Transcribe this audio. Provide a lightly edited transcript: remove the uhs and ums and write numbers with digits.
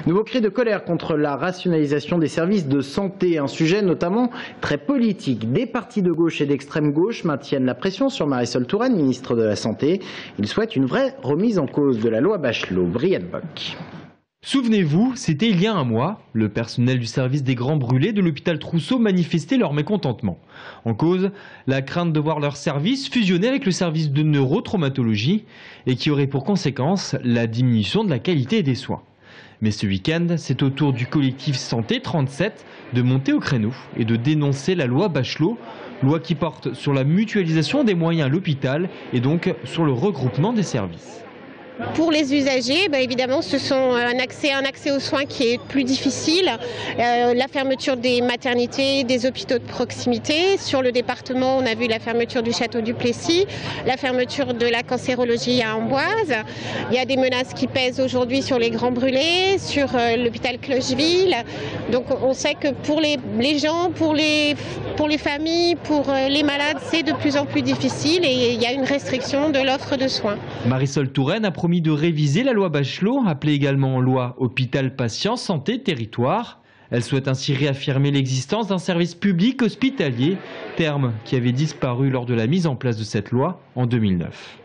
Nouveau cri de colère contre la rationalisation des services de santé, un sujet notamment très politique. Des partis de gauche et d'extrême gauche maintiennent la pression sur Marisol Touraine, ministre de la Santé. Ils souhaitent une vraie remise en cause de la loi Bachelot. Brianne Bock. Souvenez-vous, c'était il y a un mois, le personnel du service des grands brûlés de l'hôpital Trousseau manifestait leur mécontentement. En cause, la crainte de voir leur service fusionner avec le service de neurotraumatologie et qui aurait pour conséquence la diminution de la qualité des soins. Mais ce week-end, c'est au tour du collectif Santé 37 de monter au créneau et de dénoncer la loi Bachelot, loi qui porte sur la mutualisation des moyens à l'hôpital et donc sur le regroupement des services. Pour les usagers, évidemment, ce sont un accès aux soins qui est plus difficile. La fermeture des maternités, des hôpitaux de proximité. Sur le département, on a vu la fermeture du château du Plessis, la fermeture de la cancérologie à Amboise. Il y a des menaces qui pèsent aujourd'hui sur les grands brûlés, sur l'hôpital Clocheville. Donc on sait que pour les gens, pour les familles, pour les malades, c'est de plus en plus difficile et il y a une restriction de l'offre de soins. Marisol Touraine a promis de réviser la loi Bachelot, appelée également loi Hôpital Patient Santé Territoire. Elle souhaite ainsi réaffirmer l'existence d'un service public hospitalier, terme qui avait disparu lors de la mise en place de cette loi en 2009.